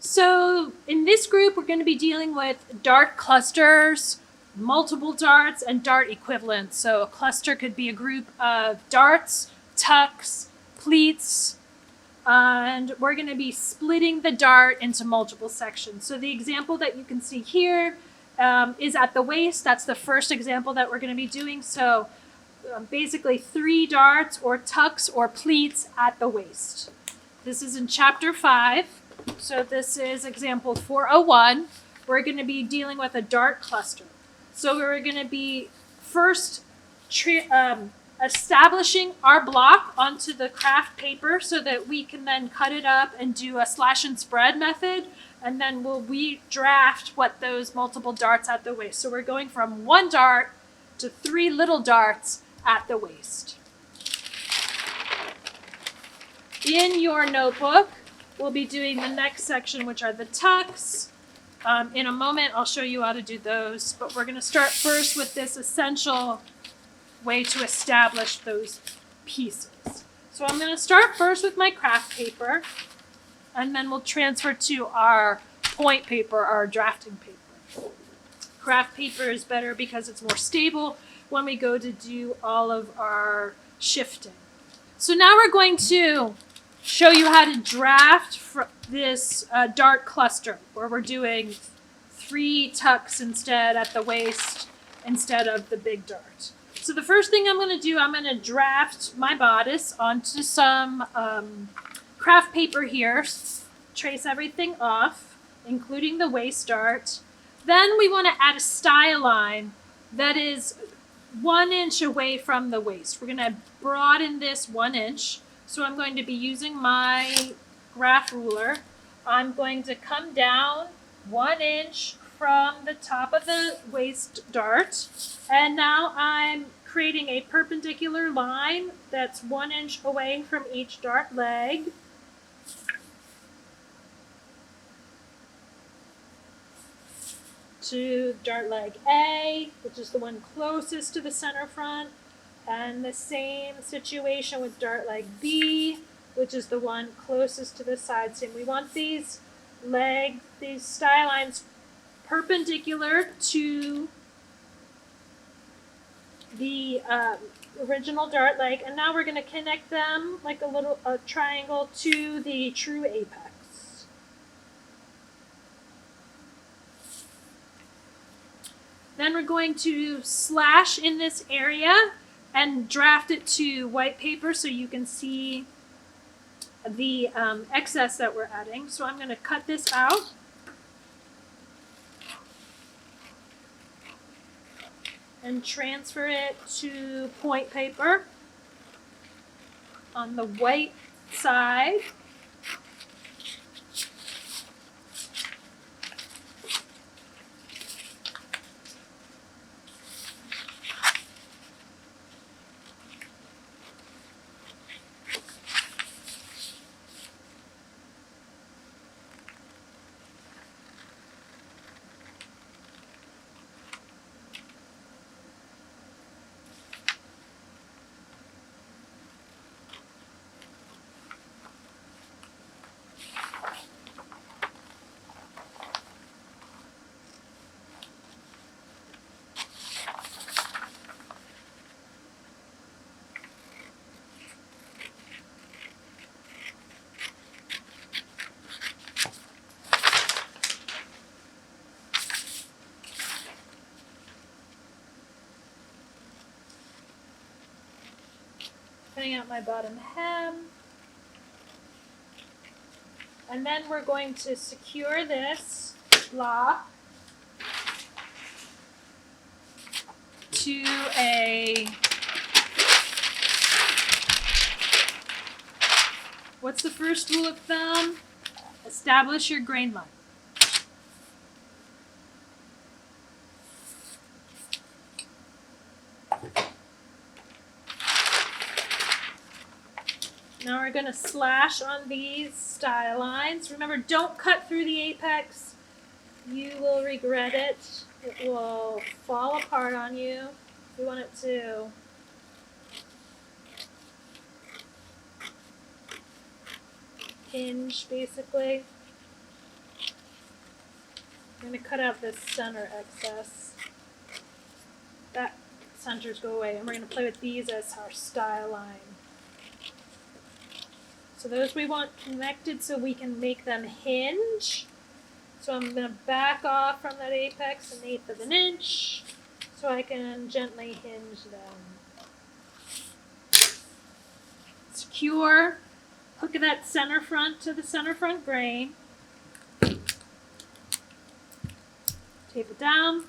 So in this group, we're going to be dealing with dart clusters, multiple darts, and dart equivalents. So a cluster could be a group of darts, tucks, pleats, and we're going to be splitting the dart into multiple sections. So the example that you can see here is at the waist. That's the first example that we're going to be doing. So basically 3 darts or tucks or pleats at the waist. This is in chapter 5. So this is example 401. We're going to be dealing with a dart cluster. So we're going to be first establishing our block onto the craft paper so that we can then cut it up and do a slash and spread method. And then we'll redraft what those multiple darts at the waist. So we're going from 1 dart to 3 little darts at the waist. In your notebook, we'll be doing the next section, which are the tucks. In a moment, I'll show you how to do those, but we're going to start first with this essential way to establish those pieces. So I'm going to start first with my craft paper, and then we'll transfer to our point paper, our drafting paper. Craft paper is better because it's more stable when we go to do all of our shifting. So now we're going to show you how to draft this dart cluster where we're doing 3 tucks instead at the waist instead of the big dart. So the first thing I'm going to do, I'm going to draft my bodice onto some craft paper here, trace everything off, including the waist dart. Then we want to add a style line that is 1 inch away from the waist. We're going to broaden this 1 inch. So I'm going to be using my graph ruler. I'm going to come down 1 inch from the top of the waist dart. And now I'm creating a perpendicular line that's 1 inch away from each dart leg. To dart leg A, which is the one closest to the center front. And the same situation with dart leg B, which is the one closest to the side seam. We want these style lines perpendicular to the original dart leg. And now we're going to connect them like a triangle to the true apex. Then we're going to slash in this area and draft it to white paper so you can see the excess that we're adding. So I'm going to cut this out. And transfer it to point paper on the white side. Cutting out my bottom hem. And then we're going to secure this block to what's the first rule of thumb? Establish your grain line. Now we're going to slash on these style lines. Remember, don't cut through the apex. You will regret it. It will fall apart on you. We want it to hinge, basically. I'm going to cut out this center excess. That centers go away, and we're going to play with these as our style line. So those we want connected so we can make them hinge. So I'm going to back off from that apex 1/8 of an inch so I can gently hinge them. Secure, hook that center front to the center front grain. Tape it down.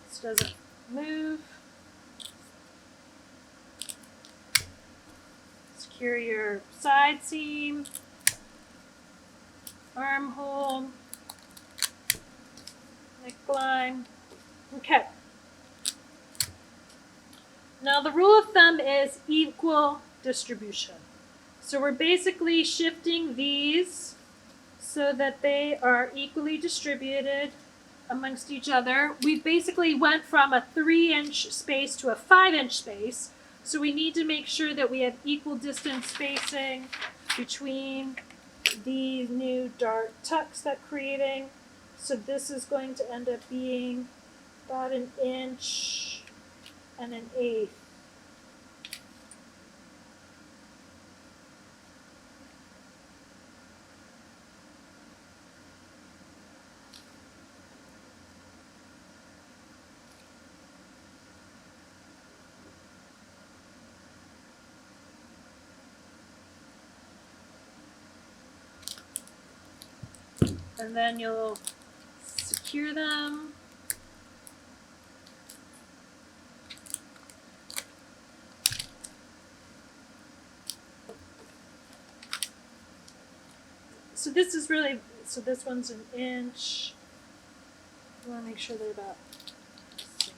This doesn't move. Secure your side seam, armhole, neckline. Okay. Now the rule of thumb is equal distribution. So we're basically shifting these so that they are equally distributed amongst each other. We basically went from a 3-inch space to a 5-inch space. So we need to make sure that we have equal distance spacing between these new dart tucks that we're creating. So this is going to end up being about 1 inch and 1/8. And then you'll secure them. So this is really, so this one's 1 inch. You want to make sure they're about the same.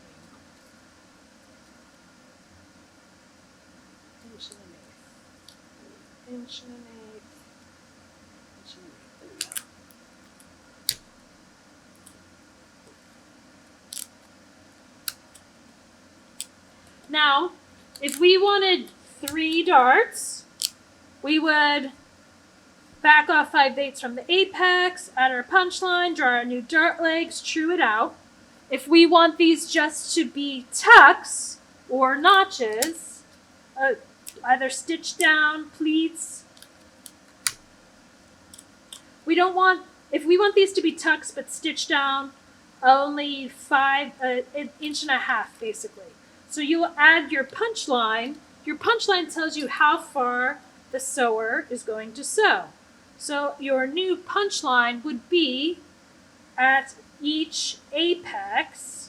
1 inch and 1/8. 1 inch and 1/8. 1 inch and 1/8. There we go. Now, if we wanted 3 darts, we would back off 5/8 from the apex, add our punch line, draw our new dart legs, true it out. If we want these just to be tucks or notches, either stitched down, pleats. If we want these to be tucks but stitched down, only 1.5 inches basically. So you'll add your punch line. Your punch line tells you how far the sewer is going to sew. So your new punch line would be at each apex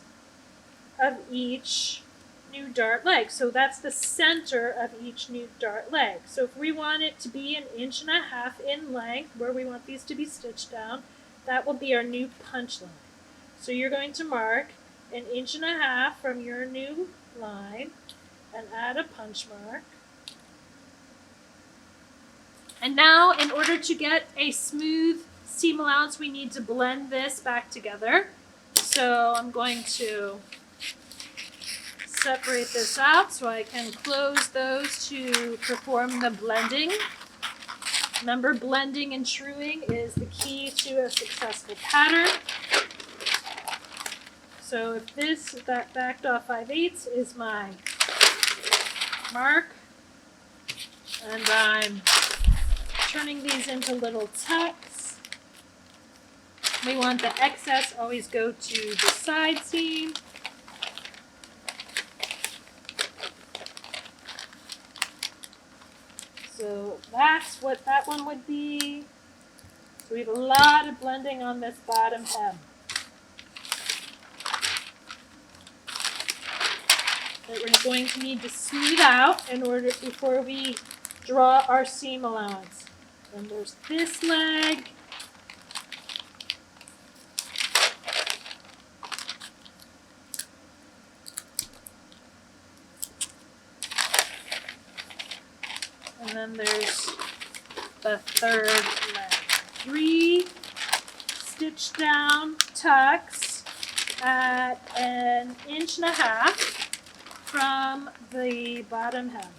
of each new dart leg. So that's the center of each new dart leg. So if we want it to be 1.5 inches in length, where we want these to be stitched down, that will be our new punch line. So you're going to mark 1.5 inches from your new line and add a punch mark. And now, in order to get a smooth seam allowance, we need to blend this back together. So I'm going to separate this out so I can close those to perform the blending. Remember, blending and truing is the key to a successful pattern. So if that backed off 5/8 is my mark, and I'm turning these into little tucks. We want the excess always go to the side seam. So that's what that one would be. So we have a lot of blending on this bottom hem that we're going to need to smooth out before we draw our seam allowance. And there's this leg. And then there's the third leg. 3 stitched down tucks at 1.5 inches from the bottom hem.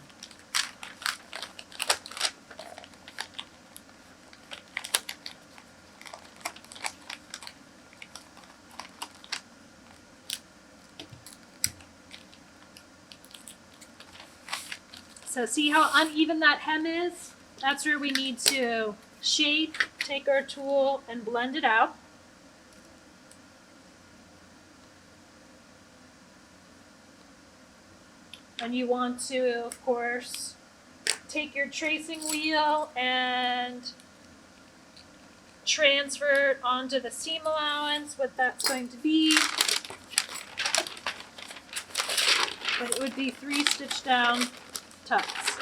So see how uneven that hem is? That's where we need to shape, take our tool, and blend it out. And you want to, of course, take your tracing wheel and transfer it onto the seam allowance, what that's going to be. But it would be 3 stitch down tucks.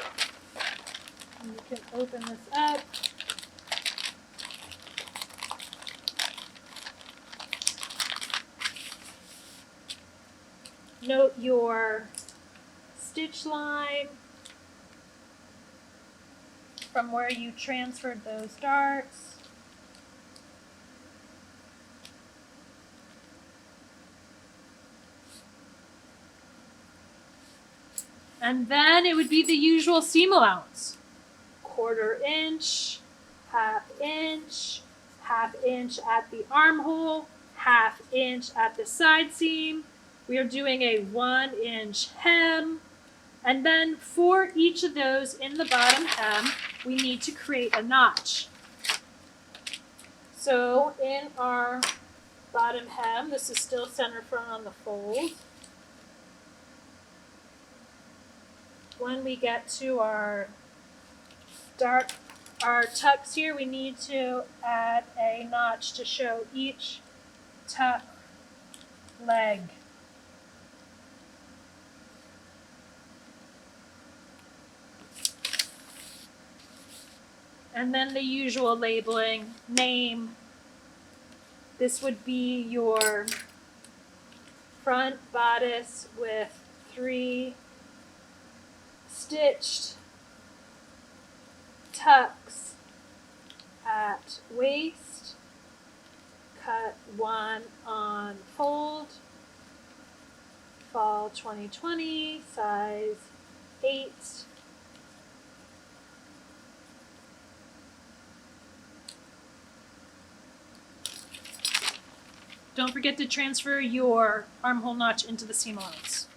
And you can open this up. Note your stitch line from where you transferred those darts. And then it would be the usual seam allowance. 1/4 inch, 1/2 inch, 1/2 inch at the armhole, 1/2 inch at the side seam. We are doing a 1 inch hem. And then for each of those in the bottom hem, we need to create a notch. So in our bottom hem, this is still center front on the fold. When we get to our tucks here, we need to add a notch to show each tuck leg. And then the usual labeling, name. This would be your front bodice with 3 stitched tucks at waist, cut 1 on fold, fall 2020, size 8. Don't forget to transfer your armhole notch into the seam allowance.